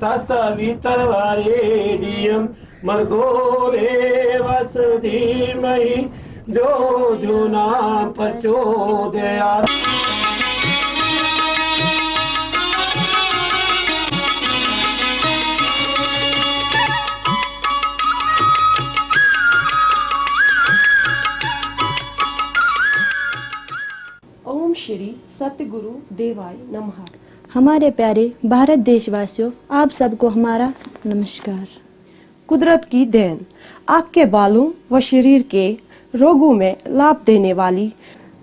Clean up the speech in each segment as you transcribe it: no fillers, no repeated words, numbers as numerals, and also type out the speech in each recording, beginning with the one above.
तत्सवितर्वरेण्यं भर्गो देवस्य धीमहि जो जो न प्रचोदयात्। ओम श्री सतगुरु देवाय नमः। हमारे प्यारे भारत देशवासियों, आप सबको हमारा नमस्कार। कुदरत की देन, आपके बालों व शरीर के रोगों में लाभ देने वाली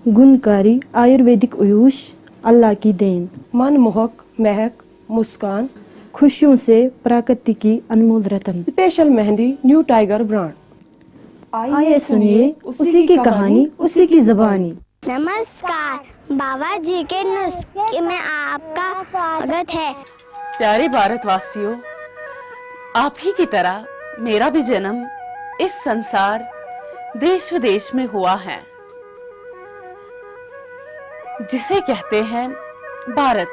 गुणकारी आयुर्वेदिक आयुष अल्लाह की देन। मनमोहक महक, मुस्कान, खुशियों से प्रकृति की अनमोल रतन। Special mehndi new tiger brand. आइए सुनिए उसी की कहानी, उसी की ज़बानी। नमस्कार, बाबा जी के नुस्खे में आपका स्वागत है। प्यारे भारतवासियों, आप ही की तरह मेरा भी जन्म इस संसार देश विदेश में हुआ है, जिसे कहते हैं भारत।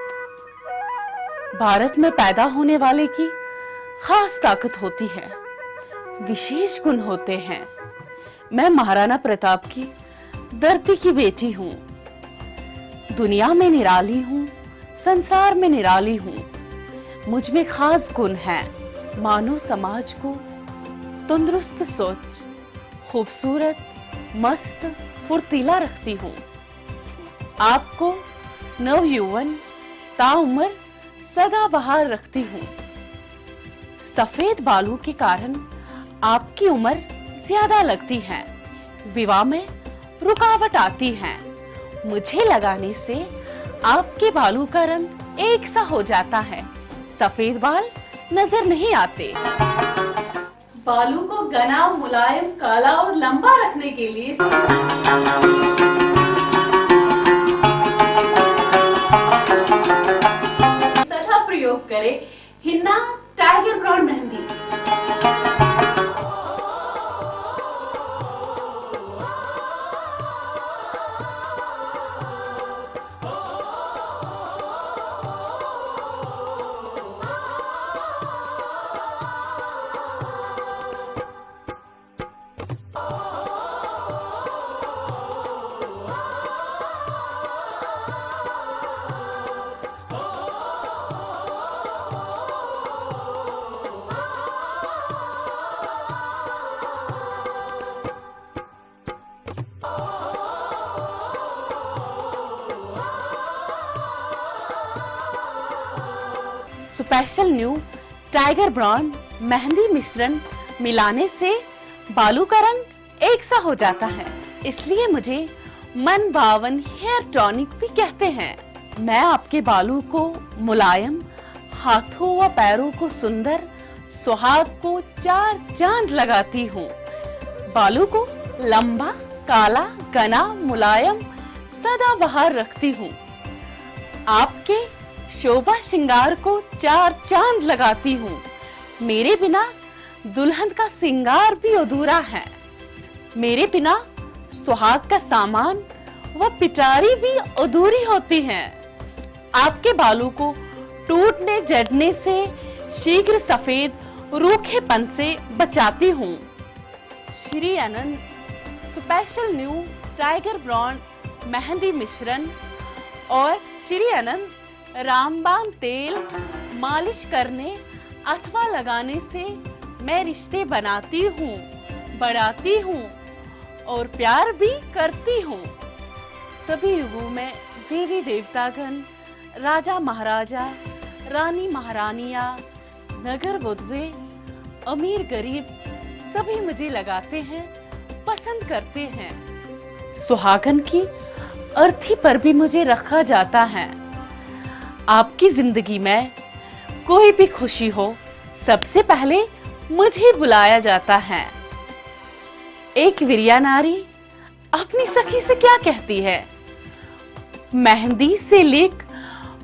भारत में पैदा होने वाले की खास ताकत होती है, विशेष गुण होते हैं। मैं महाराणा प्रताप की धरती की बेटी हूँ, दुनिया में निराली हूँ, संसार में निराली हूँ। मुझ में खास गुण है, मानव समाज को तंदुरुस्त, सोच, खूबसूरत, मस्त, फुर्तीला रखती हूँ। आपको नवयुवन, ताउम्र, सदा बहार रखती हूँ। सफेद बालों के कारण आपकी उम्र ज्यादा लगती है, विवाह में रुकावट आती है। मुझे लगाने से आपके बालों का रंग एक सा हो जाता है, सफेद बाल नजर नहीं आते। बालों को घना, मुलायम, काला और लंबा रखने के लिए सदा प्रयोग करें हिन्ना tiger brand mehndi. Special new tiger brand mehndi मिश्रण मिलाने से बालों का रंग एक सा हो जाता है, इसलिए मुझे मन भावन हेयर टॉनिक भी कहते हैं। मैं आपके बालों को मुलायम, हाथों व पैरों को सुंदर, सुहाग को चार चांद लगाती हूँ। बालों को लंबा, काला, घना, मुलायम, सदाबहार रखती हूँ। आपके शोभा श्रृंगार को चार चांद लगाती हूँ। मेरे बिना दुल्हन का श्रृंगार भी अधूरा है। मेरे बिना सुहाग का सामान व पिटारी भी अधूरी होती है। आपके बालों को टूटने, झड़ने से शीघ्र सफेद, रूखेपन से बचाती हूँ। Shri Anant special new tiger brand mehndi मिश्रण और श्री अनंत रामबाण तेल मालिश करने अथवा लगाने से मैं रिश्ते बनाती हूँ, बढ़ाती हूँ और प्यार भी करती हूँ। सभी युगों में देवी देवतागण, राजा महाराजा, रानी महारानियाँ, नगर वधुए, अमीर गरीब सभी मुझे लगाते हैं, पसंद करते हैं। सुहागन की अर्थी पर भी मुझे रखा जाता है। आपकी जिंदगी में कोई भी खुशी हो, सबसे पहले मुझे बुलाया जाता है। एक वीरिया नारी अपनी सखी से क्या कहती है? मेहंदी से लिख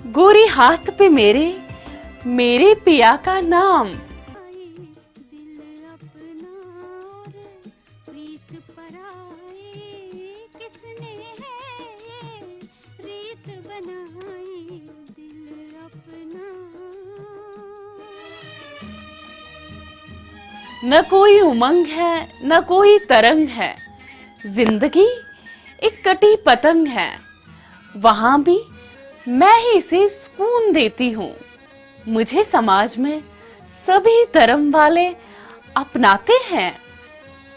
गोरी हाथ पे मेरे, मेरे पिया का नाम। न कोई उमंग है न कोई तरंग है, जिंदगी एक कटी पतंग है, वहां भी मैं ही इसे सुकून देती हूँ। मुझे समाज में सभी धर्म वाले अपनाते हैं,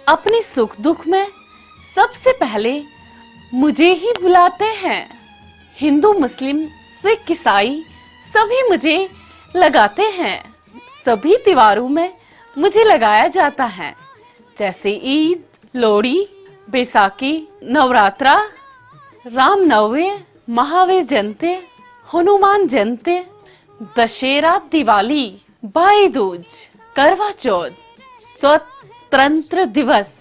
अपने सुख दुख में सबसे पहले मुझे ही बुलाते हैं। हिंदू मुस्लिम सिख ईसाई सभी मुझे लगाते हैं, सभी त्योहारों में मुझे लगाया जाता है, जैसे ईद, लोहड़ी, बैसाखी, नवरात्रा, रामनवमी, महावीर जयंती, हनुमान जयंती, दशहरा, दिवाली, भाई दूज, करवा चौथ, स्वतंत्र दिवस,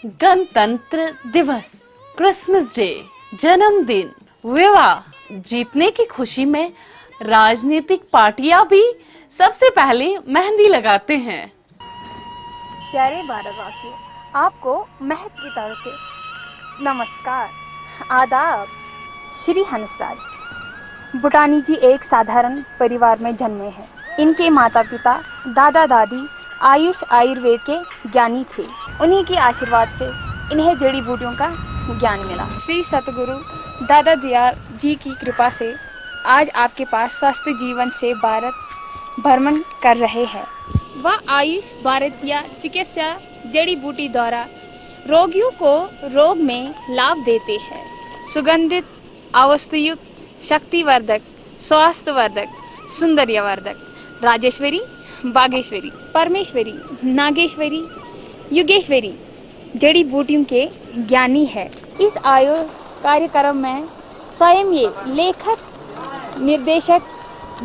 गणतंत्र दिवस, क्रिसमस डे, जन्मदिन, विवाह। जीतने की खुशी में राजनीतिक पार्टियां भी सबसे पहले मेहंदी लगाते हैं। प्यारे भारतवासियों, आपको महक की तरफ से नमस्कार, आदाब। श्री हंसराज बुटानी जी एक साधारण परिवार में जन्मे हैं। इनके माता पिता दादा दादी आयुष आयुर्वेद के ज्ञानी थे। उन्हीं के आशीर्वाद से इन्हें जड़ी बूटियों का ज्ञान मिला। श्री सतगुरु दादा दयाल जी की कृपा से आज आपके पास स्वस्थ जीवन से भारत भ्रमण कर रहे हैं। वह आयुष भारतीय चिकित्सा जड़ी बूटी द्वारा रोगियों को रोग में लाभ देते हैं। सुगंधित, अवस्थयुक्त, शक्तिवर्धक, स्वास्थ्यवर्धक, सौंदर्यवर्धक, राजेश्वरी, बागेश्वरी, परमेश्वरी, नागेश्वरी, युगेश्वरी जड़ी बूटियों के ज्ञानी है। इस आयुष कार्यक्रम में स्वयं ये लेखक, निर्देशक,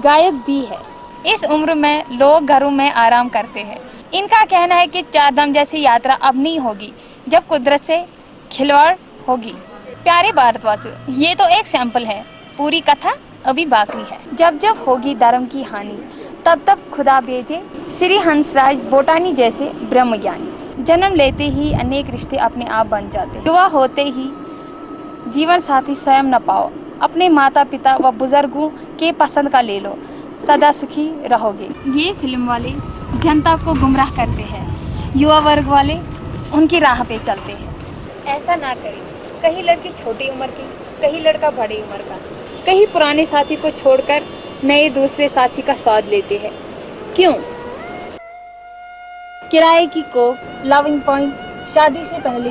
गायक भी है। इस उम्र में लोग घरों में आराम करते हैं। इनका कहना है कि चारधाम जैसी यात्रा अब नहीं होगी जब कुदरत से खिलवाड़ होगी। प्यारे भारतवासियों, ये तो एक सैंपल है, पूरी कथा अभी बाकी है। जब जब होगी धर्म की हानि तब तब खुदा भेजे श्री हंसराज बोटानी जैसे ब्रह्मज्ञानी। जन्म लेते ही अनेक रिश्ते अपने आप बन जाते हैं। युवा होते ही जीवन साथी स्वयं न पाओ, अपने माता पिता व बुजुर्गों के पसंद का ले लो, सदा सुखी रहोगे। ये फिल्म वाले जनता को गुमराह करते हैं, युवा वर्ग वाले उनकी राह पे चलते हैं। ऐसा ना करें। कहीं लड़की छोटी उम्र की, कहीं लड़का बड़ी उम्र का, कहीं पुराने साथी को छोड़कर नए दूसरे साथी का स्वाद लेते हैं। क्यों? किराए की कोक, लविंग पॉइंट, शादी से पहले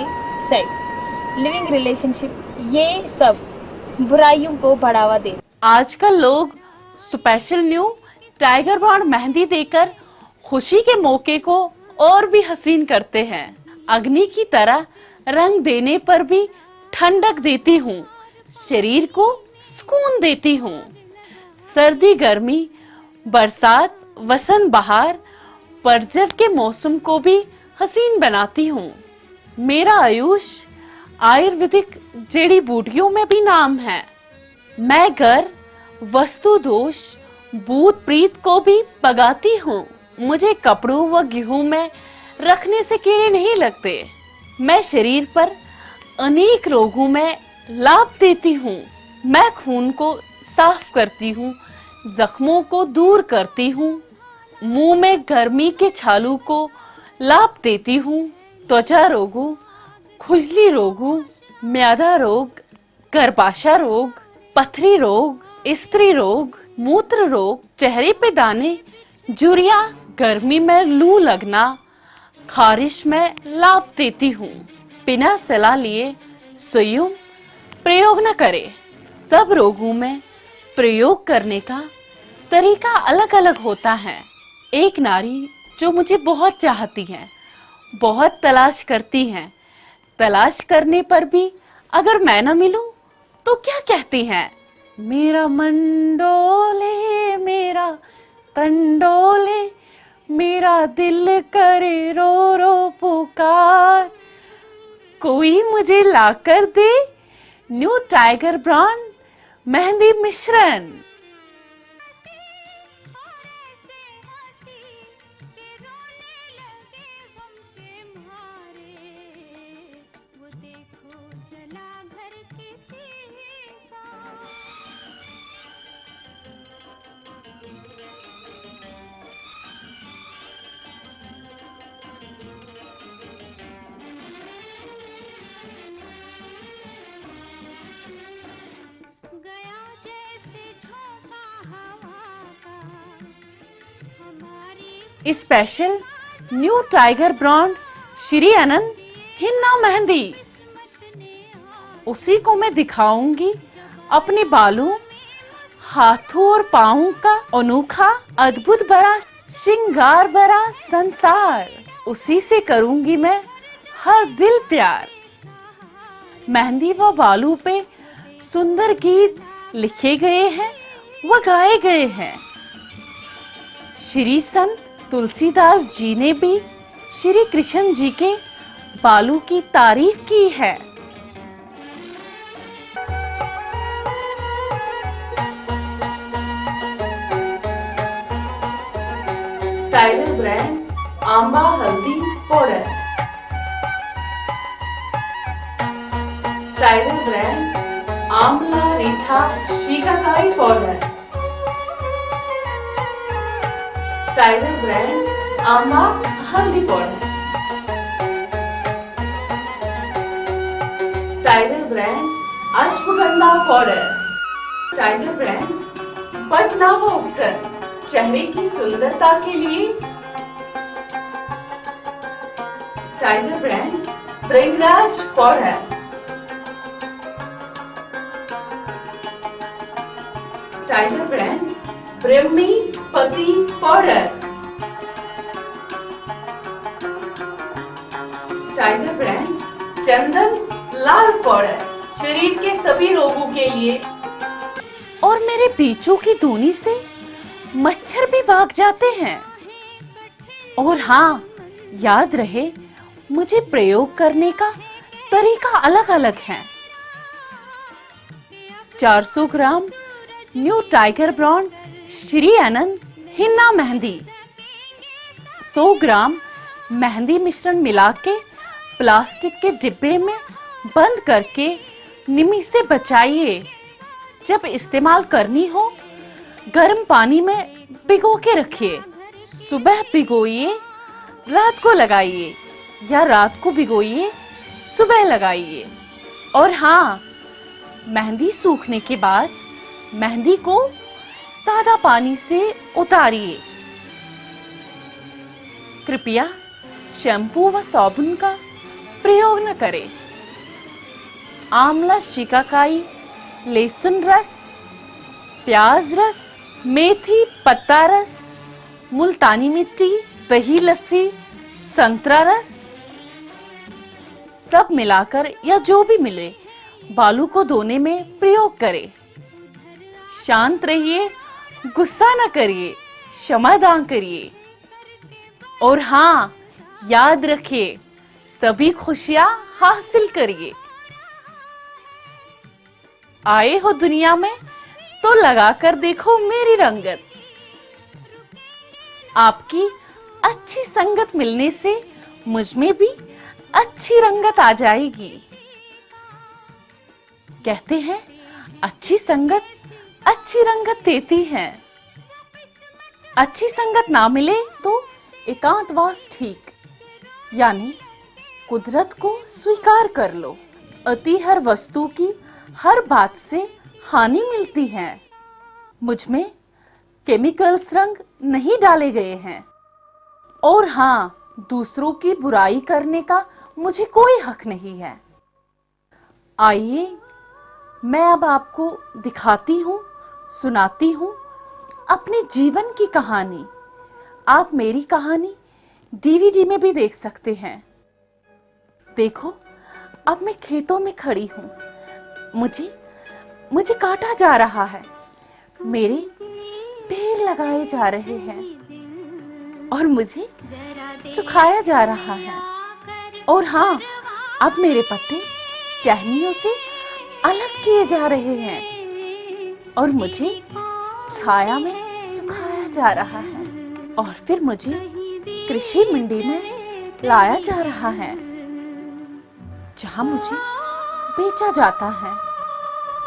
सेक्स, लिविंग रिलेशनशिप, ये सब बुराइयों को बढ़ावा दे। आजकल लोग special new tiger brand mehndi देकर खुशी के मौके को और भी हसीन करते हैं। अग्नि की तरह रंग देने पर भी ठंडक देती हूँ, शरीर को सुकून देती हूँ। सर्दी, गर्मी, बरसात, वसंत, बहार, पतझड़ के मौसम को भी हसीन बनाती हूँ। मेरा आयुष आयुर्वेदिक जड़ी बूटियों में भी नाम है। मैं घर, वस्तु दोष, भूत प्रीत को भी भगाती हूँ। मुझे कपड़ों व गेहूं में रखने से कीड़े नहीं लगते। मैं शरीर पर अनेक रोगों में लाभ देती हूँ। मैं खून को साफ करती हूँ, जख्मों को दूर करती हूँ, मुंह में गर्मी के छालों को लाभ देती हूँ। त्वचा रोगों, खुजली रोगों, म्यादा रोग, गर्भाशय रोग, पथरी रोग, स्त्री रोग, मूत्र रोग, चेहरे पे दाने, झुर्रियां, गर्मी में लू लगना, खारिश में लाभ देती हूँ। बिना सलाह लिए स्वयं प्रयोग न करें। सब रोगों में प्रयोग करने का तरीका अलग अलग होता है। एक नारी जो मुझे बहुत चाहती है, बहुत तलाश करती है, तलाश करने पर भी अगर मैं न मिलूं तो क्या कहती हैं? मेरा मन डोले, मेरा तन डोले, मेरा दिल करे रो रो पुकार, कोई मुझे लाकर दे न्यू टाइगर ब्रांड मेहंदी मिश्रण। Special new tiger brand Shri Anant henna mehndi, उसी को मैं दिखाऊंगी अपने बालों, हाथों और पाँवों का अनोखा अद्भुत बड़ा श्रृंगार भरा संसार। उसी से करूंगी मैं हर दिल प्यार। मेहंदी व बालों पे सुंदर गीत लिखे गए हैं व गाए गए हैं। श्री संत तुलसीदास जी ने भी श्री कृष्ण जी के बालों की तारीफ की है। टाइगर ब्रांड आंबा हल्दी पाउडर, टाइगर ब्रांड आंवला रीठा शिकाकाई पाउडर, टाइगर ब्रांड आंबा हल्दी पाउडर, टाइगर ब्रांड अश्वगंधा powder, tiger brand Patna water चेहरे की सुंदरता के लिए, टाइगर ब्रांड ब्रिंगराज पाउडर, टाइगर ब्रांड ब्रह्मी पति पाउडर, टाइगर ब्रांड चंदन लाल पाउडर शरीर के सभी रोगों के लिए। और मेरे बीचों की धुनी से मच्छर भी भाग जाते हैं। और हाँ, याद रहे मुझे प्रयोग करने का तरीका अलग अलग है। 400 ग्राम new tiger brand Shri Anant henna mehndi, 100 ग्राम मेहंदी मिश्रण मिला के प्लास्टिक के डिब्बे में बंद करके निमी से बचाइए। जब इस्तेमाल करनी हो गर्म पानी में भिगो के रखिए। सुबह भिगोइए, रात को लगाइए, या रात को भिगोइए, सुबह लगाइए। और हाँ, मेहंदी सूखने के बाद मेहंदी को सादा पानी से उतारिए। कृपया शैम्पू व साबुन का प्रयोग न करें। आंवला शिकाकाई, लहसुन रस, प्याज रस, मेथी पत्ता रस, मुल्तानी मिट्टी, दही लस्सी, संतरा रस सब मिलाकर या जो भी मिले बालों को धोने में प्रयोग करें। शांत रहिए, गुस्सा न करिए, क्षमादान करिए। और हाँ, याद रखिए सभी खुशियां हासिल करिए। आए हो दुनिया में तो लगा कर देखो मेरी रंगत। आपकी अच्छी संगत मिलने से मुझ में भी अच्छी रंगत आ जाएगी। कहते हैं अच्छी संगत अच्छी रंगत देती है। अच्छी संगत ना मिले तो एकांतवास ठीक, यानी कुदरत को स्वीकार कर लो। अति हर वस्तु की हर बात से हानि मिलती है। मुझ में केमिकल्स रंग नहीं डाले गए हैं। और हाँ, दूसरों की बुराई करने का मुझे कोई हक नहीं है। आइए मैं अब आपको दिखाती हूँ, सुनाती हूँ अपने जीवन की कहानी। आप मेरी कहानी डीवीडी में भी देख सकते हैं। देखो, अब मैं खेतों में खड़ी हूँ। मुझे काटा जा रहा है। मेरे ढेर लगाए जा रहे हैं और मुझे सुखाया जा रहा है। और हाँ, अब मेरे पत्ते टहनियों से अलग किए जा रहे हैं और मुझे छाया में सुखाया जा रहा है। और फिर मुझे कृषि मंडी में लाया जा रहा है, जहां मुझे बेचा जाता है।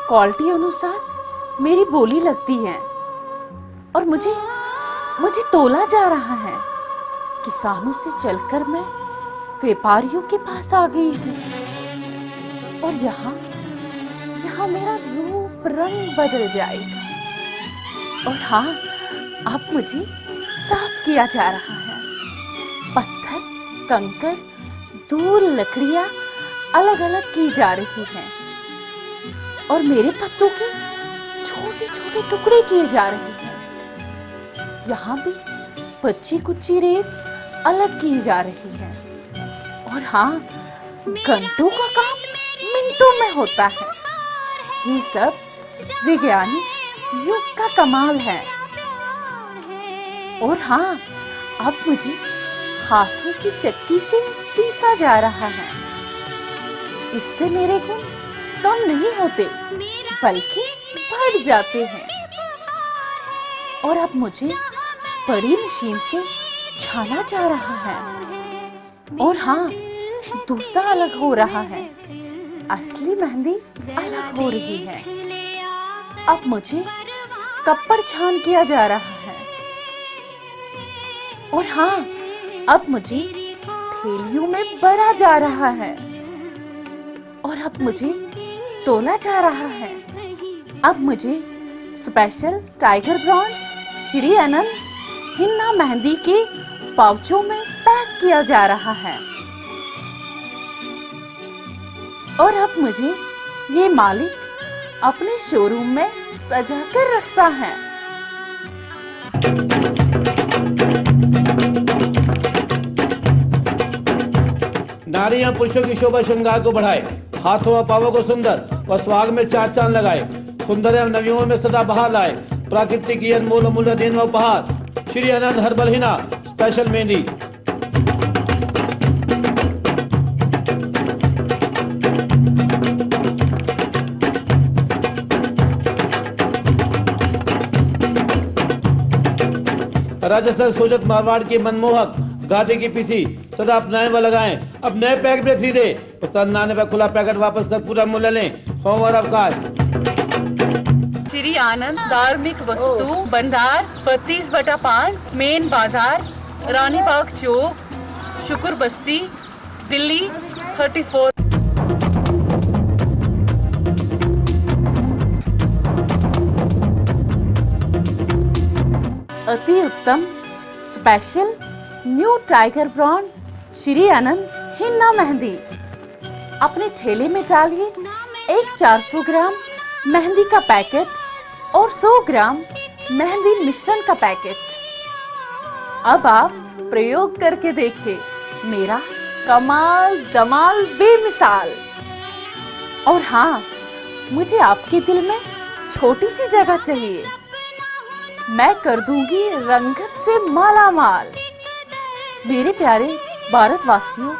क्वालिटी अनुसार मेरी बोली लगती है और मुझे तोला जा रहा है। किसानों से चलकर मैं व्यापारियों के पास आ गई हूँ और यहाँ मेरा रूप रंग बदल जाएगा। और हाँ, अब मुझे साफ किया जा रहा है। कंकर, दूर लकड़ियां अलग अलग की जा रही हैं और मेरे पत्तों के छोटे छोटे टुकड़े किए जा रहे हैं। यहाँ भी बच्ची कुच्ची रेत अलग की जा रही है। और हाँ, घंटों का काम मिनटों में होता है। ये सब वैज्ञानिक युग का कमाल है। और हाँ, अब मुझे हाथों की चक्की से पीसा जा रहा है। इससे मेरे गुण कम नहीं होते बल्कि बढ़ जाते हैं। और अब मुझे बड़ी मशीन से छाना जा रहा है। और हाँ, दूसरा अलग हो रहा है, असली मेहंदी अलग हो रही है। अब मुझे कपड़ छान किया जा रहा है। और हाँ, अब मुझे थैलियों में भरा जा रहा है। और अब मुझे तोला जा रहा है। अब मुझे special tiger brand Shri Anant henna mehndi के पाउचों में पैक किया जा रहा है। और अब मुझे ये मालिक अपने शोरूम में सजा कर रखता है। नारियां पुरुषों की शोभा श्रृंगार को बढ़ाए, हाथों और पावों को सुंदर और स्वाग में चार चांद लगाए, सुंदर एवं नवियों में सदा बहार लाए, प्राकृतिक की अनमोल अमूल्य देन व उपहार श्री अनंत हर्बल हिना स्पेशल मेहंदी। राजस्थान सोजत मारवाड़ की मनमोहक घाटे की पीसी सदा अपनाएं व लगाएं। अब नए पैक भी खरीदे, पसंद आने पर खुला पैकेट वापस कर पूरा मूल्य लें। सोमवार अवकाश। श्री आनंद धार्मिक वस्तु भंडार 32/5 मेन बाजार, रानी बाग चौक, शुक्र बस्ती, दिल्ली 34। अति उत्तम special new tiger brand Shri Anant henna mehndi. अपने ठेले में डालिए एक 400 ग्राम मेहंदी का पैकेट और 100 ग्राम मेहंदी मिश्रण का पैकेट। अब आप प्रयोग करके देखिए, मेरा कमाल धमाल बेमिसाल। और हाँ, मुझे आपके दिल में छोटी सी जगह चाहिए, मैं कर दूंगी रंगत से माला माल। मेरे प्यारे भारतवासियों,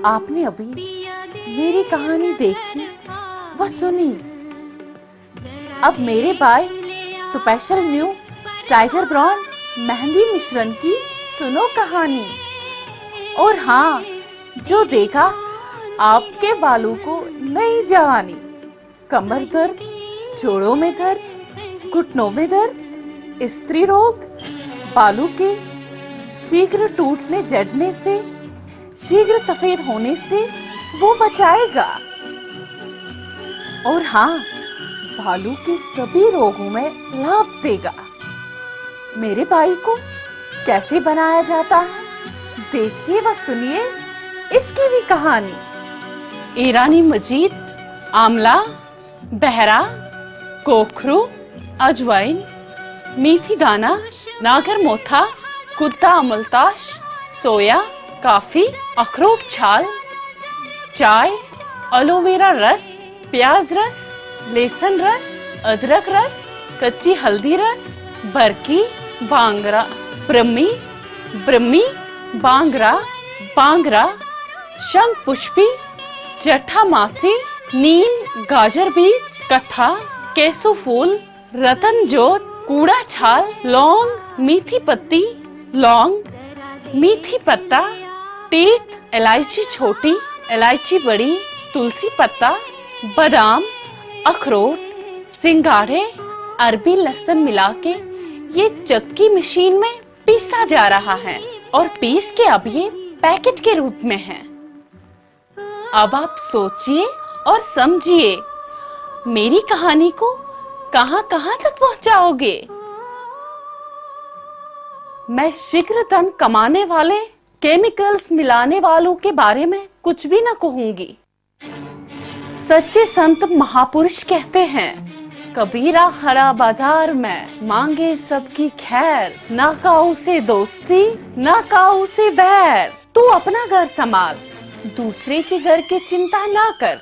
आपने अभी मेरी कहानी देखी व सुनी। अब मेरे भाई special new tiger brand mehndi मिश्रण की सुनो कहानी। और हाँ, जो देखा आपके बालों को नई जवानी, कमर दर्द, जोड़ों में दर्द, घुटनों में दर्द, स्त्री रोग, बालों के शीघ्र टूटने जड़ने से, शीघ्र सफेद होने से वो बचाएगा। और हाँ, बालों के सभी रोगों में लाभ देगा। मेरे भाई को कैसे बनाया जाता है, देखिए व सुनिए इसकी भी कहानी। ईरानी मजीद, आंवला, बहरा, कोखरू, अजवाइन, मेथी दाना, नागर मोथा, कुत्ता अमलताश, सोया, काफी, अखरोट छाल, चाय, एलोवेरा रस, प्याज रस, लहसुन रस, अदरक रस, कच्ची हल्दी रस, बरकी, बांगरा, ब्रह्मी, बांगरा, शंख पुष्पी, जट्ठा मासी, नीम, गाजर बीज, कथा, केसू फूल, रतन जोत, कूड़ा छाल, लौंग, मीठी पत्ती, लौंग, मीठी पत्ता, टीथ, इलायची छोटी, इलायची बड़ी, तुलसी पत्ता, बादाम, अखरोट, सिंगाड़े, अरबी लहसुन मिला के ये चक्की मशीन में पीसा जा रहा है और पीस के अब ये पैकेट के रूप में है। अब आप सोचिए और समझिए, मेरी कहानी को कहां-कहां तक पहुंचाओगे। मैं शीघ्र धन कमाने वाले केमिकल्स मिलाने वालों के बारे में कुछ भी न कहूंगी। सच्चे संत महापुरुष कहते हैं, कबीरा खड़ा बाजार में मांगे सबकी खैर, ना काऊ से दोस्ती ना काऊ से बैर। तू अपना घर संभाल, दूसरे के घर की चिंता ना कर।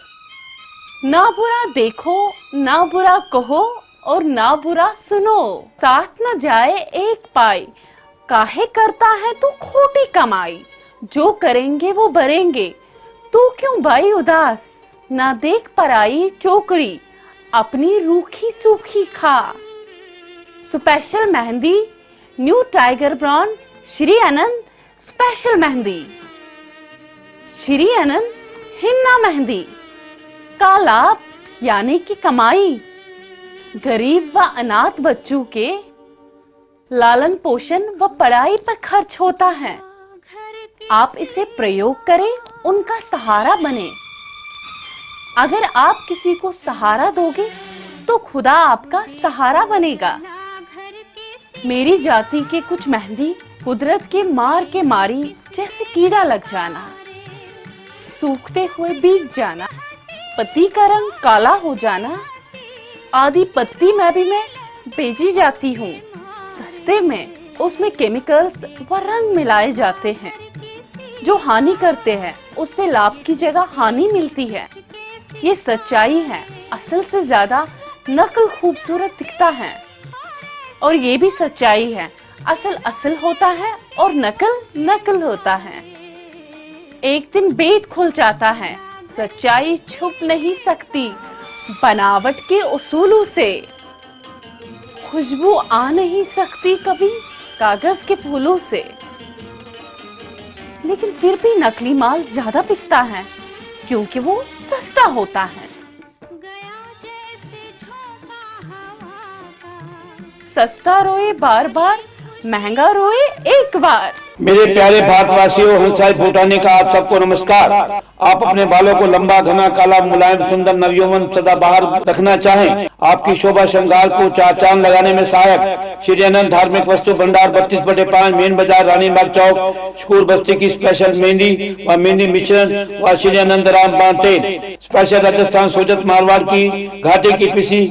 ना बुरा देखो ना बुरा कहो और ना बुरा सुनो, साथ न जाए एक पाई, काहे करता है तू खोटी कमाई। जो करेंगे वो भरेंगे, तू क्यों भाई उदास, ना देख पराई चोकड़ी, अपनी रूखी सूखी खा। Special mehndi new tiger brand Shri Anand special mehndi. Shri Anand henna mehndi का लाभ यानी कि कमाई गरीब व अनाथ बच्चों के लालन पोषण व पढ़ाई पर खर्च होता है। आप इसे प्रयोग करें, उनका सहारा बने। अगर आप किसी को सहारा दोगे तो खुदा आपका सहारा बनेगा। मेरी जाति के कुछ मेहंदी कुदरत के मार के मारी जैसे कीड़ा लग जाना, सूखते हुए भीग जाना, पत्ती का रंग काला हो जाना आदि पत्ती में भी मैं बेची जाती हूँ। सस्ते में उसमें केमिकल्स व रंग मिलाए जाते हैं जो हानि करते हैं, उससे लाभ की जगह हानि मिलती है। ये सच्चाई है, असल से ज्यादा नकल खूबसूरत दिखता है। और ये भी सच्चाई है, असल असल होता है और नकल नकल होता है। एक दिन भेद खुल जाता है, सच्चाई छुप नहीं सकती बनावट के उसूलों से। खुशबू आ नहीं सकती कभी कागज के फूलों से। लेकिन फिर भी नकली माल ज्यादा बिकता है क्योंकि वो सस्ता होता है। सस्ता रोए बार बार, महंगा रोए एक बार। मेरे प्यारे भारतवासियों, हंसाई भूटानी का आप सबको नमस्कार। आप अपने बालों को लंबा, घना, काला, मुलायम, सुंदर, नवयौवन, सदाबहार रखना चाहें, आपकी शोभा श्रृंगार को चार चांद लगाने में सहायक श्री आनंद धार्मिक वस्तु भंडार 32/5 मेन बाजार रानीबाग चौक स्कूल बस्ती की स्पेशल मेहंदी व मेहंदी मिश्रण व श्री आनंद राम बांटे स्पेशल राजस्थान सोजत मारवाड़ की घाटे की पिसी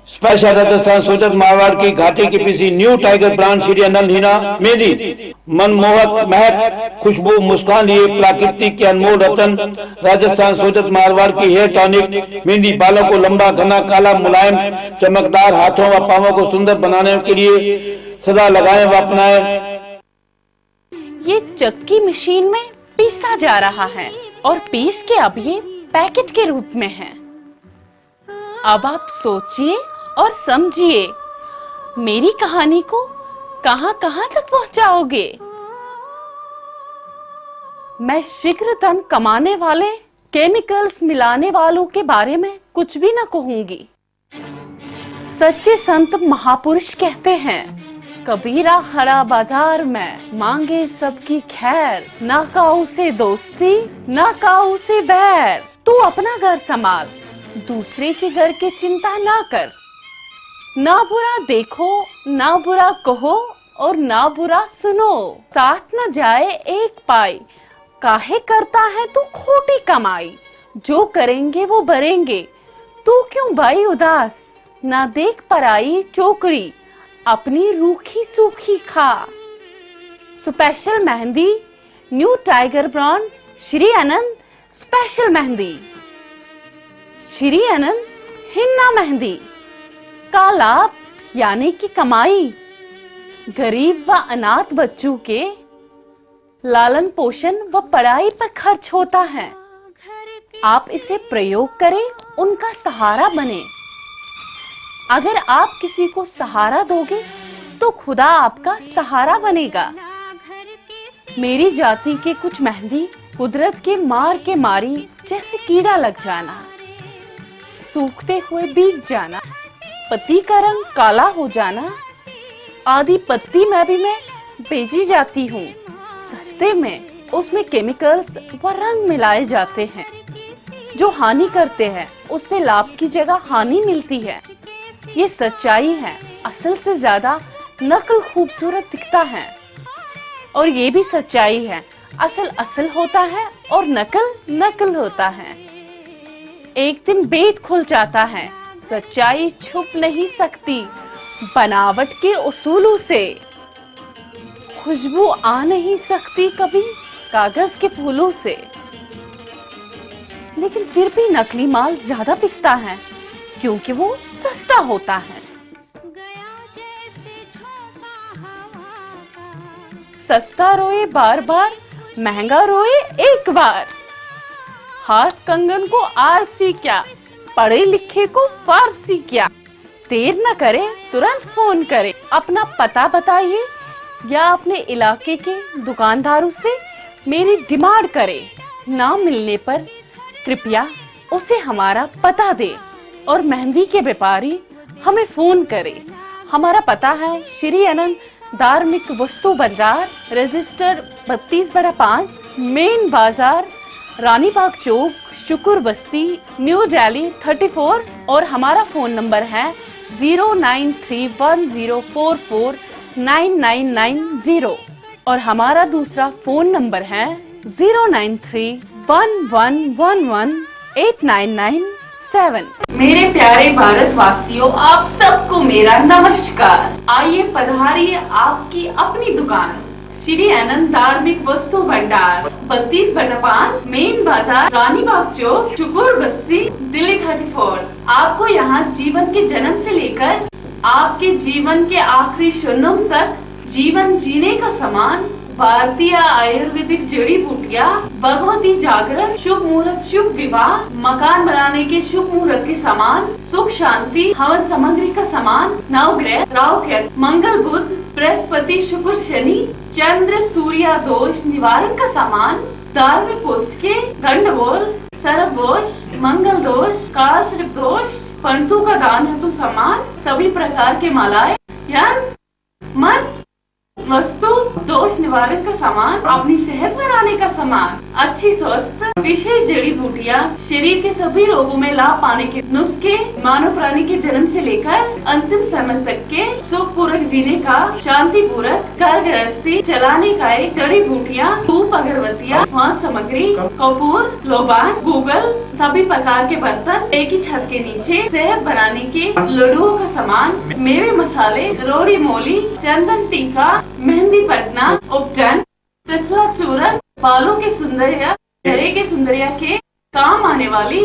स्पेशल राजस्थान सोजत मारवाड़ की घाटे की पीसी new tiger brand Shri Anand henna mehndi मनमोहक महक खुशबू मुस्कान लिए प्राकृतिक के अनमोल रतन राजस्थान सोजत मारवाड़ की हेयर टॉनिक मेहंदी बालों को लंबा, घना, काला, मुलायम, चमकदार, हाथों व पांवों को सुंदर बनाने के लिए सदा लगाएं व अपनाएं। ये चक्की मशीन में पीसा जा रहा है और पीस के अब ये पैकेट के रूप में है। अब आप सोचिए और समझिए, मेरी कहानी को कहां कहां तक पहुंचाओगे। मैं शीघ्र धन कमाने वाले केमिकल्स मिलाने वालों के बारे में कुछ भी न कहूंगी। सच्चे संत महापुरुष कहते हैं, कबीरा खड़ा बाजार में मांगे सबकी खैर, ना काऊ से दोस्ती ना काऊ से बैर। तू अपना घर संभाल, दूसरे के घर की चिंता ना कर। ना बुरा देखो ना बुरा कहो और ना बुरा सुनो, साथ न जाए एक पाई, काहे करता है तू खोटी कमाई। जो करेंगे वो भरेंगे, तू क्यों भाई उदास, ना देख पराई चोकड़ी, अपनी रूखी सूखी खा। Special mehndi new tiger brand Shri Anand special mehndi. Shri Anand henna mehndi का लाभ यानी कि कमाई गरीब व अनाथ बच्चों के लालन पोषण व पढ़ाई पर खर्च होता है। आप इसे प्रयोग करें, उनका सहारा बने। अगर आप किसी को सहारा दोगे तो खुदा आपका सहारा बनेगा। मेरी जाति के कुछ मेहंदी कुदरत के मार के मारी जैसे कीड़ा लग जाना, सूखते हुए भीग जाना, पत्ती का रंग काला हो जाना आदि पत्ती में भी मैं बेची जाती हूँ। सस्ते में उसमें केमिकल्स व रंग मिलाए जाते हैं जो हानि करते हैं, उससे लाभ की जगह हानि मिलती है। ये सच्चाई है, असल से ज्यादा नकल खूबसूरत दिखता है। और ये भी सच्चाई है, असल असल होता है और नकल नकल होता है। एक दिन भेद खुल जाता है, सच्चाई छुप नहीं सकती बनावट के उसूलों से। खुशबू आ नहीं सकती कभी कागज के फूलों से। लेकिन फिर भी नकली माल ज्यादा बिकता है क्योंकि वो सस्ता होता है। सस्ता रोए बार बार, महंगा रोए एक बार। हाथ कंगन को आरसी क्या, पढ़े लिखे को फारसी क्या। देर न करे, तुरंत फोन करे, अपना पता बताइए या अपने इलाके के दुकानदारों से मेरी डिमांड करे। ना मिलने पर कृपया उसे हमारा पता दे और मेहंदी के व्यापारी हमें फोन करे। हमारा पता है श्री अनंत धार्मिक वस्तु भंडार, रजिस्टर 32/5, मेन बाजार, रानी बाग चौक, शुक्र बस्ती, न्यू दिल्ली 34। और हमारा फोन नंबर है 09310449990। और हमारा दूसरा फोन नंबर है 09311118997। मेरे प्यारे भारतवासियों, आप सबको मेरा नमस्कार। आइए पधारिए आपकी अपनी दुकान श्री अनंत धार्मिक वस्तु भंडार, 32/5, मेन बाजार, रानी बाग चौक, शुक्र बस्ती, दिल्ली 34। आपको यहाँ जीवन के जन्म से लेकर आपके जीवन के आखिरी क्षणों तक जीवन जीने का सामान, भारतीय आयुर्वेदिक जड़ी बूटियाँ, भगवती जागरण, शुभ मुहूर्त, शुभ विवाह, मकान बनाने के शुभ मुहूर्त के सामान, सुख शांति, हवन सामग्री का सामान, नवग्रह, राहु केतु, मंगल बुध, बृहस्पति, शुक्र, शनि, चंद्र, सूर्य दोष निवारण का सामान, धार्मिक पुस्तकें, गंडगोल, सर्पदोष, मंगल दोष, काल सर्प दोष, पंतु का दान हेतु सामान, सभी प्रकार के मालाएं, यंत्र, मंत्र, वस्तु, दोष निवारण का सामान, अपनी सेहत बनाने का सामान, अच्छी स्वस्थ विशेष जड़ी बूटियाँ, शरीर के सभी रोगों में लाभ पाने के नुस्खे, मानव प्राणी के जन्म से लेकर अंतिम समय तक के सुख पूर्वक जीने का, शांति पूर्वक घर गृहस्थी चलाने का एक जड़ी बूटियाँ, धूप, अगरबत्तियाँ, हाथ सामग्री, कपूर, लोबान, गूगल, सभी प्रकार के बर्तन, एक ही छत के नीचे सेहत बनाने के लड्डुओं का सामान, मेवे मसाले, रोड़ी मोली, चंदन टीका, मेहंदी पटना, उपटन, तिथला चूरन, बालों के सुंदरिया, चेहरे के सुंदरिया के काम आने वाली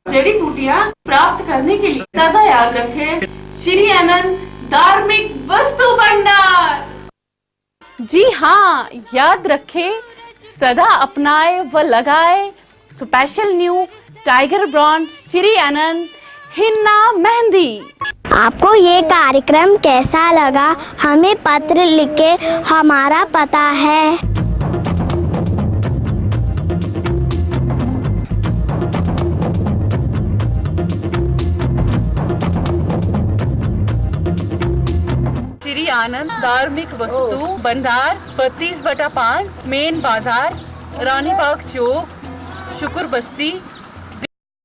जड़ी बूटियाँ प्राप्त करने के लिए सदा याद रखें श्री अनंत धार्मिक वस्तु भंडार। जी हाँ, याद रखें, सदा अपनाए व लगाए special new tiger brand Shri Anant henna mehndi. आपको ये कार्यक्रम कैसा लगा हमें पत्र लिखे, हमारा पता है श्री आनंद धार्मिक वस्तु भंडार, 32/5, मेन बाजार, रानी बाग चौक, शुक्र बस्ती,